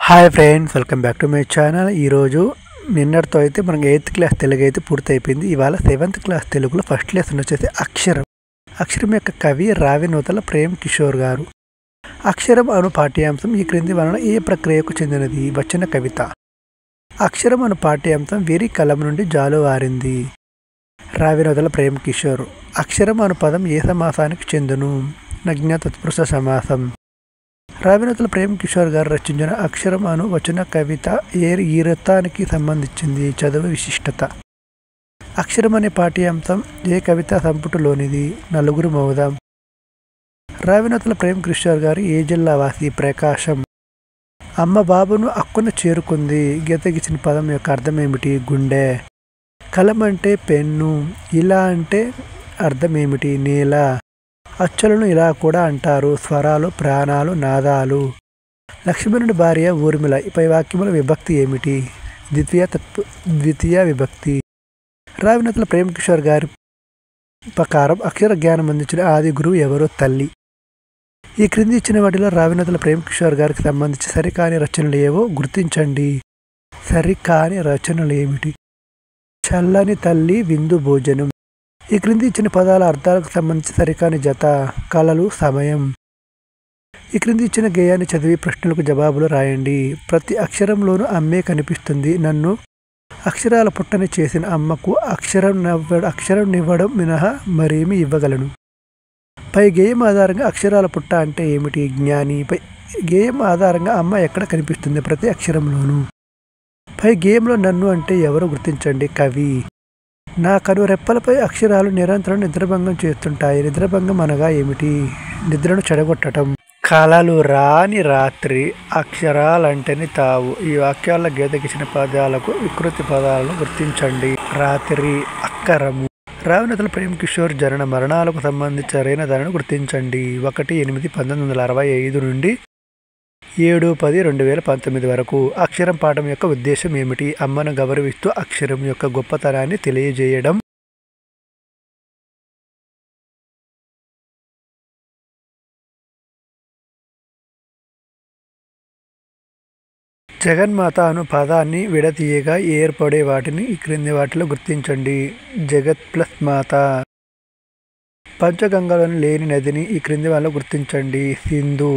Hi friends, welcome back to my channel. ఈరోజు నిన్నటితో అయితే మనకి 8th క్లాస్ తెలుగు అయితే పూర్తయిపోయింది. ఇవాళ 7th క్లాస్ తెలుగులో ఫస్ట్ లెసన్ వచ్చేసి అక్షరం. అక్షరం యొక్క కవి రావినూతల ప్రేమ్ కిషోర్ గారు. అక్షరం అను పాఠ్యాంశం ఈ క్రింది వలన ఏ ప్రక్రియకు చెందినది? వచన కవిత. అక్షరం అను పాఠ్యాంశం వీరి కలం నుండి జాలువారింది. రావినూతల ప్రేమ్ కిషోర్. అక్షరం అను పదం ఏ సమాసానికి చెందును? నగ్న తత్పురుష సమాసం. రావినూతల ప్రేమ్ కిషోర్ గారు రచించిన అక్షరం అను వచన కవిత ఈ వృత్తానికి సంబంధించింది. చదువు విశిష్టత. అక్షరం అనే పాఠ్యాంశం ఏ కవితా సంపుటిలోనిది? నలుగురు మౌదాం. రావినూతల ప్రేమ్ కిషోర్ గారు ఏ జిల్లా వాసి? ప్రకాశం. అమ్మ బాబును అక్కున చేరుకుంది. గీతగిచ్చిన పదం యొక్క అర్థం ఏమిటి? గుండె. కలం అంటే పెన్ను. ఇలా అంటే అర్థం ఏమిటి? నేల. అచ్చులను ఇలా కూడా అంటారు: స్వరాలు, ప్రాణాలు, నాదాలు. లక్ష్మణుడి భార్య ఊర్మిళ. పై వాక్యముల విభక్తి ఏమిటి? ద్వితీయ విభక్తి. రావినూతల ప్రేమ్ కిషోర్ గారి ప్రకారం అక్షర జ్ఞానం అందించిన ఆది గురువు ఎవరు? తల్లి. ఈ క్రింది ఇచ్చిన వాటిలో రావినూతల ప్రేమ్ కిషోర్ గారికి సంబంధించి సరికాని రచనలు ఏవో గుర్తించండి. సరికాని రచనలు ఏమిటి? చల్లని తల్లి, విందు భోజనం. ఈ క్రింది ఇచ్చిన పదాల అర్థాలకు సంబంధించి సరికాని జత. కళలు, సమయం. ఈ క్రింది ఇచ్చిన గేయాన్ని చదివి ప్రశ్నలకు జవాబులు రాయండి. ప్రతి అక్షరంలోనూ అమ్మే కనిపిస్తుంది. నన్ను అక్షరాల పుట్టని చేసిన అమ్మకు అక్షరం ఇవ్వడం మినహా మరేమి ఇవ్వగలను. పై గేయం ఆధారంగా అక్షరాల పుట్ట అంటే ఏమిటి? జ్ఞాని. పై గేయం ఆధారంగా అమ్మ ఎక్కడ కనిపిస్తుంది? ప్రతి అక్షరంలోనూ. పై గేయంలో నన్ను అంటే ఎవరు? గుర్తించండి. కవి. నా కను రెప్పలపై అక్షరాలు నిరంతరం నిద్రభంగం చేస్తుంటాయి. నిద్రభంగం అనగా ఏమిటి? నిద్రను చెడగొట్టడం. కలలు రాని రాత్రి, అక్షరాలంటని తావు. ఈ వాక్యాల్లో గీతకిచ్చిన పదాలకు వికృతి పదాలను గుర్తించండి. రాత్రి, అక్కరము. రావినూతల ప్రేమ్ కిషోర్ జనన మరణాలకు సంబంధించి సరైన దానిని గుర్తించండి. 1/8/1965 నుండి 7/10/2019 వరకు. అక్షరం పాఠం యొక్క ఉద్దేశం ఏమిటి? అమ్మను గౌరవిస్తూ అక్షరం యొక్క గొప్పతనాన్ని తెలియజేయడం. జగన్మాత అను పదాన్ని విడతీయగా ఏర్పడే వాటిని ఈ క్రింది వాటిలో గుర్తించండి. జగత్ ప్లస్ మాత. పంచగంగలోని లేని నదిని ఈ క్రింది వాళ్ళలో గుర్తించండి. సింధు.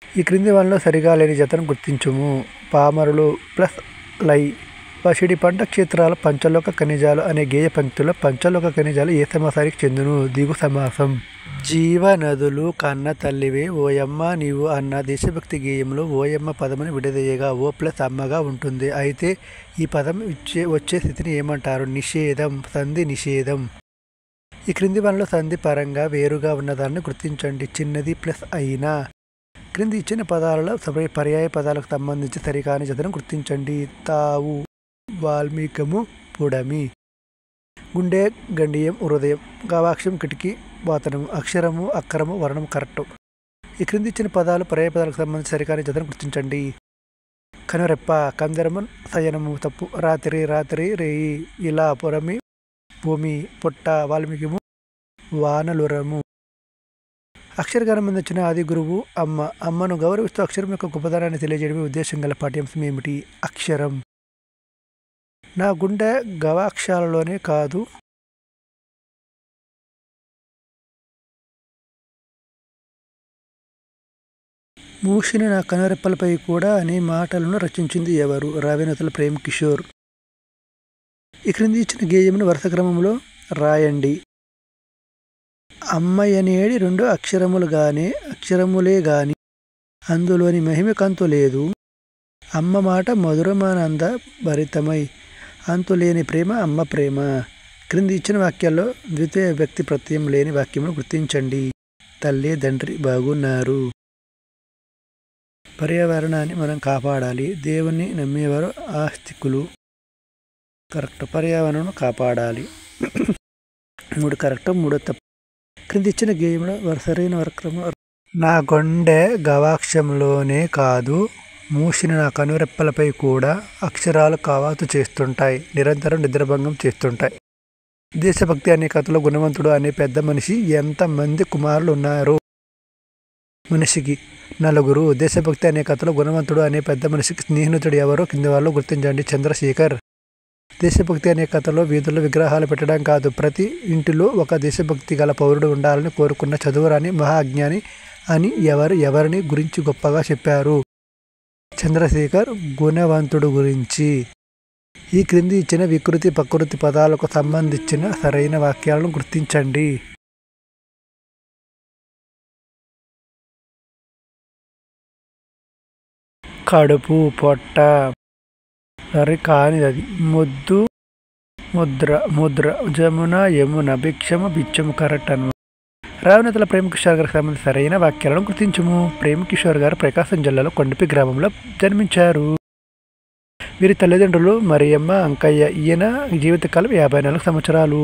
ఈ క్రింది వాళ్ళలో సరిగా లేని జతను గుర్తించుము. పామరులు ప్లస్ లై. పసిడి పంట క్షేత్రాల పంచలోక ఖనిజాలు అనే గేయ పంక్తిలో పంచలోక ఖనిజాలు ఏ సమాసానికి చెందును? దిగు సమాసం. జీవనదులు కన్న తల్లివే ఓయమ్మ నీవు అన్న దేశభక్తి గేయంలో ఓయమ్మ పదముని విడదీయగా ఓ ప్లస్ అమ్మగా ఉంటుంది. అయితే ఈ పదం వచ్చే స్థితిని ఏమంటారు? నిషేధం. సంధి నిషేధం. ఈ క్రింది వాళ్ళలో సంధి పరంగా వేరుగా ఉన్నదాన్ని గుర్తించండి. చిన్నది ప్లస్ అయినా. క్రింది ఇచ్చిన పదాలలో పర్యాయ పదాలకు సంబంధించి సరికాని జతను గుర్తించండి. తావు, వాల్మీకము, పుడమి. గుండె, గండియం, హృదయం. గవాక్షం, కిటికీ, వాతనము. అక్షరము, అక్కరము, వర్ణము. కరెక్ట్. ఈ క్రింది ఇచ్చిన పదాలు పర్యాయ పదాలకు సంబంధించి సరికాని జతను గుర్తించండి. కనురెప్ప, కందరము, శయనము. తప్పు. రాత్రి, రాత్రి, రేయి. ఇలా, పురమి, భూమి. పొట్ట, వాల్మీకము, వానలురము. అక్షరగానం అందించిన ఆది గురువు అమ్మ. అమ్మను గౌరవిస్తూ అక్షరం యొక్క గొప్పతనాన్ని తెలియజేయడమే ఉద్దేశం గల పాఠ్యాంశం ఏమిటి? అక్షరం. నా గుండె గవాక్షాలలోనే కాదు, మూసిన నా కనురెప్పలపై కూడా అనే మాటలను రచించింది ఎవరు? రావినూతల ప్రేమ్ కిషోర్. ఈ క్రింది ఇచ్చిన గేయమును వరుస క్రమంలో రాయండి. అమ్మయ్యనేడి రెండు అక్షరములే గాని అందులోని మహిమకంతు లేదు. అమ్మ మాట మధురమానంద భరితమై అంతులేని ప్రేమ అమ్మ ప్రేమ. క్రింది ఇచ్చిన వాక్యాల్లో ద్వితీయ వ్యక్తి ప్రత్యయం లేని వాక్యమును గుర్తించండి. తల్లి, తండ్రి బాగున్నారు. పర్యావరణాన్ని మనం కాపాడాలి. దేవుణ్ణి నమ్మేవారు ఆస్తికులు. కరెక్ట్. పర్యావరణం కాపాడాలి. 3 కరెక్ట్, 3 తప్పు. క్రింది ఇచ్చిన గేయంలో సరైన వర్క్రమం. నా గుండె గవాక్షంలోనే కాదు, మూసిన నా కనురెప్పలపై కూడా అక్షరాలు కవాతు చేస్తుంటాయి. నిరంతరం నిద్రభంగం చేస్తుంటాయి. దేశభక్తి అనే కథలో గుణవంతుడు అనే పెద్ద మనిషి ఎంతమంది కుమారులు ఉన్నారు? మనిషికి. నలుగురు. దేశభక్తి అనే కథలో గుణవంతుడు అనే పెద్ద మనిషికి స్నేహితుడు ఎవరో కింది వాళ్ళు గుర్తించండి. చంద్రశేఖర్. దేశభక్తి అనే కథలో వీధుల్లో విగ్రహాలు పెట్టడం కాదు, ప్రతి ఇంటిలో ఒక దేశభక్తి గల పౌరుడు ఉండాలని కోరుకున్న చదువురాని మహా అజ్ఞాని అని ఎవరిని గురించి గొప్పగా చెప్పారు? చంద్రశేఖర్. గుణవంతుడు గురించి. ఈ క్రింది ఇచ్చిన వికృతి ప్రకృతి పదాలకు సంబంధించిన సరైన వాక్యాలను గుర్తించండి. కడుపు, పొట్ట. సరే కానిది. ముద్దు, ముద్ర. జమున, యమున. భిక్షము, బిచ్చము. కరెక్ట్ అన్నమాట. రావినతల ప్రేమ్ కిషోర్ గారికి సంబంధించిన సరైన వాక్యాలను గుర్తించము. ప్రేమ్ కిషోర్ గారు ప్రకాశం జిల్లాలో కొండపి గ్రామంలో జన్మించారు. వీరి తల్లిదండ్రులు మరియమ్మ, అంకయ్య. ఈయన జీవితకాలం 54 సంవత్సరాలు.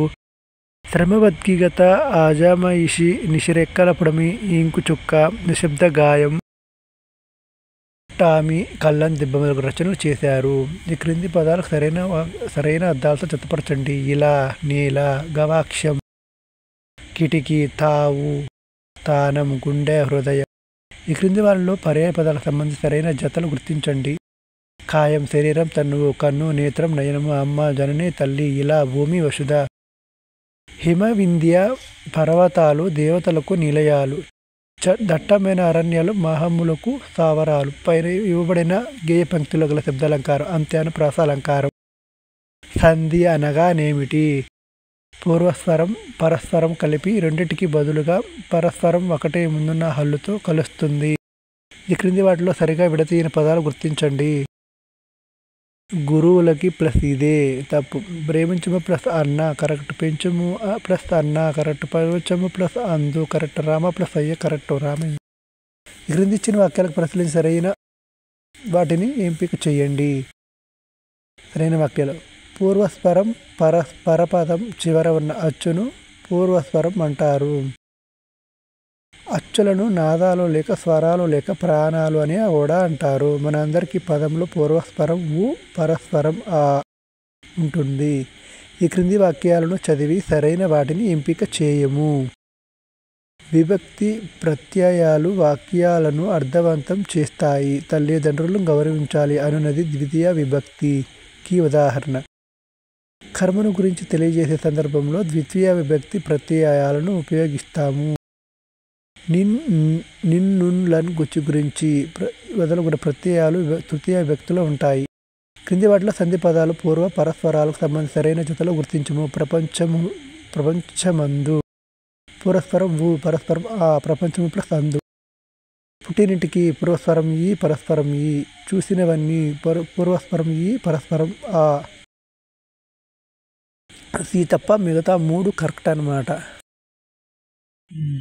శ్రమబద్ధీగత, ఆజామాయిషి, నిశిరెక్కల పొడమి, ఇంకు చుక్క, నిశ్శబ్ద గాయం, టామీ, కళ్ళం దిబ్బ మొదలగు రచనలు చేశారు. ఈ క్రింది పదాలకు సరైన అర్థాలతో జతపరచండి. ఇలా, నీల, గవాక్షం, కిటికీ, తావు, స్థానం, గుండె, హృదయం. ఈ క్రింది వాళ్ళలో పర్యాయ పదాలకు సంబంధించి సరైన జతలు గుర్తించండి. కాయం, శరీరం, తన్నువు, కన్ను, నేత్రం, నయనము, అమ్మ, జనని, తల్లి. ఇలా, భూమి, వసుధ. హిమ, వింధ్య పర్వతాలు దేవతలకు నిలయాలు. దట్టమైన అరణ్యాలు మహమ్ములకు స్థావరాలు. పైన ఇవ్వబడిన గేయ పంక్తిలో గల శబ్దాలంకారం అంత్యానుప్రాసాలంకారం. సంధి అనగానేమిటి? పూర్వస్వరం పరస్వరం కలిపి రెండింటికి బదులుగా పరస్వరం ఒకటే ముందున్న హల్లుతో కలుస్తుంది. ఈ క్రింది వాటిలో సరిగా విడతీయని పదాలు గుర్తించండి. గురువులకి ప్లస్ ఇదే తప్పు. ప్రేమించము ప్లస్ అన్న కరెక్ట్. పెంచము ప్లస్ అన్న కరెక్ట్. పరవచము ప్లస్ అందు కరెక్ట్. రామ ప్లస్ అయ్య కరెక్ట్. రామయ్య. ఈ క్రింది ఇచ్చిన వాక్యాలకు పరిశీలించి సరైన వాటిని ఎంపిక చేయండి. సరైన వాక్యాలు. పూర్వస్వరం పరపదం చివర ఉన్న అచ్చును పూర్వస్వరం అంటారు. అచ్చులను నాదాలు లేక స్వరాలు లేక ప్రాణాలు అని కూడా అంటారు. మనందరికీ పదంలో పూర్వస్వరం ఉ, పరస్వరం ఆ ఉంటుంది. ఈ క్రింది వాక్యాలను చదివి సరైన వాటిని ఎంపిక చేయము. విభక్తి ప్రత్యయాలు వాక్యాలను అర్థవంతం చేస్తాయి. తల్లిదండ్రులను గౌరవించాలి అనున్నది ద్వితీయ విభక్తికి ఉదాహరణ. కర్మను గురించి తెలియజేసే సందర్భంలో ద్వితీయ విభక్తి ప్రత్యయాలను ఉపయోగిస్తాము. నిన్నున్ గుచ్చి గురించి మొదలగున ప్రత్యయాలు తృతీయ విభక్తిలో ఉంటాయి. క్రింది వాటిలో సంధి పదాలు పూర్వ పరస్పరాలకు సంబంధించి సరైన జతలో గుర్తించము. ప్రపంచమందు. పూర్వస్వరం ఊ, పరస్పరం ఆ. ప్రపంచము ప్లస్ అందు. పుట్టినింటికి పూర్వస్వరం ఈ, పరస్పరం ఈ. చూసినవన్నీ పూర్వస్వరం ఈ, పరస్పరం ఆ. సి తప్ప మిగతా 3 కరెక్ట్ అన్నమాట.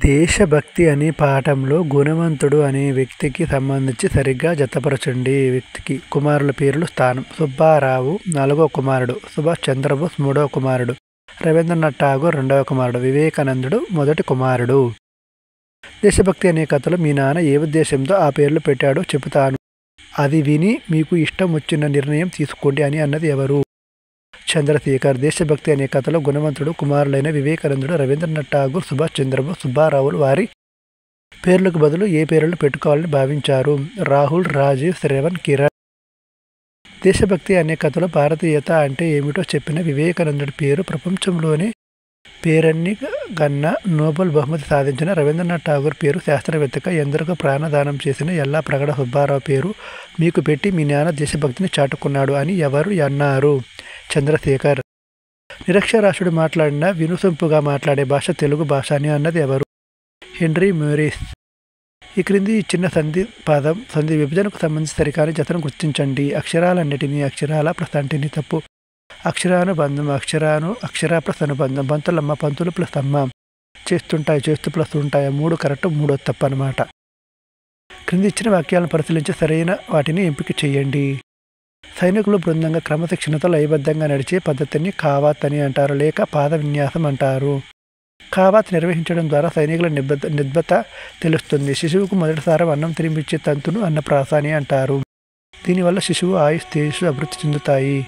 దేశభక్తి అనే పాఠంలో గుణవంతుడు అనే వ్యక్తికి సంబంధించి సరిగ్గా జతపరచండి. వ్యక్తికి కుమారుల పేర్లు. స్థానం. సుబ్బారావు 4వ కుమారుడు. సుభాష్ చంద్రబోస్ 3వ కుమారుడు. రవీంద్రనాథ్ ఠాగూర్ 2వ కుమారుడు. వివేకానందుడు 1వ కుమారుడు. దేశభక్తి అనే కథలో మీ నాన్న ఏ ఉద్దేశంతో ఆ పేర్లు పెట్టాడో చెబుతాను, అది విని మీకు ఇష్టం వచ్చిన నిర్ణయం తీసుకోండి అని అన్నది ఎవరు? చంద్రశేఖర్. దేశభక్తి అనే కథలో గుణవంతుడు కుమారులైన వివేకానందుడు, రవీంద్రనాథ్ ఠాగూర్, సుభాష్ చంద్రబోస్, సుబ్బారావులు వారి పేర్లకు బదులు ఏ పేర్లను పెట్టుకోవాలని భావించారు? రాహుల్, రాజీవ్, శ్రవణ్, కిరణ్. దేశభక్తి అనే కథలో భారతీయత అంటే ఏమిటో చెప్పిన వివేకానందుడి పేరు ప్రపంచంలోనే పేరన్ని గన్న నోబెల్ బహుమతి సాధించిన రవీంద్రనాథ్ ఠాగూర్ పేరు శాస్త్రవేత్తగా ఎందరికో ప్రాణదానం చేసిన ఎల్లా ప్రగడ సుబ్బారావు పేరు మీకు పెట్టి మీ నాన్న దేశభక్తిని చాటుకున్నాడు అని ఎవరు అన్నారు? చంద్రశేఖర్. నిరక్షరాస్యుడు మాట్లాడిన వినుసొంపుగా మాట్లాడే భాష తెలుగు భాష అని అన్నది ఎవరు? Henry Morris. ఈ క్రింది ఇచ్చిన సంధి విభజనకు సంబంధించి సరికాని జతను గుర్తించండి. అక్షరాలన్నిటినీ అక్షరాల ప్లస్ అంటిని తప్పు. అక్షరానుబంధం అక్షరా ప్లస్ అనుబంధం. బంతులమ్మ పంతులు ప్లస్ అమ్మ. చేస్తుంటాయి చేస్తూ ప్లస్ ఉంటాయి. 3 కరెక్ట్, 3 తప్పు అన్నమాట. క్రింది ఇచ్చిన వాక్యాలను పరిశీలించి సరైన వాటిని ఎంపిక చేయండి. సైనికులు బృందంగా క్రమశిక్షణతో లయబద్ధంగా నడిచే పద్ధతిని కావాత్ అని అంటారు, లేక పాద విన్యాసం అంటారు. కావాత్ నిర్వహించడం ద్వారా సైనికుల నిబద్ధత తెలుస్తుంది. శిశువుకు మొదటిసారి అన్నం తినిపించే తంతును అన్నప్రాస అంటారు. దీనివల్ల శిశువు ఆయుష్ తేజస్సు అభివృద్ధి చెందుతాయి.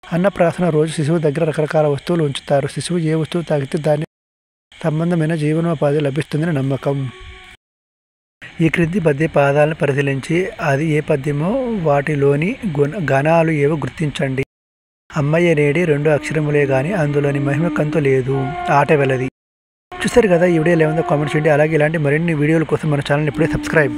అన్నప్రాసన రోజు శిశువు దగ్గర రకరకాల వస్తువులు ఉంచుతారు. శిశువు ఏ వస్తువు తాగితే దాని సంబంధమైన జీవనోపాధి లభిస్తుందని నమ్మకం. ఈ క్రింది పద్య పాదాలను పరిశీలించి అది ఏ పద్యమో వాటిలోని గణాలు ఏవో గుర్తించండి. అమ్మయ్య నేడి 2 అక్షరములే గాని అందులోని మహిమ కంతు లేదు, ఆట వెలది. చూసారు కదా, ఈ వీడియోలో ఏముందో కామెంట్ చేయండి. అలాగే ఇలాంటి మరిన్ని వీడియోల కోసం మన ఛానల్ ఇప్పుడే సబ్స్క్రైబ్.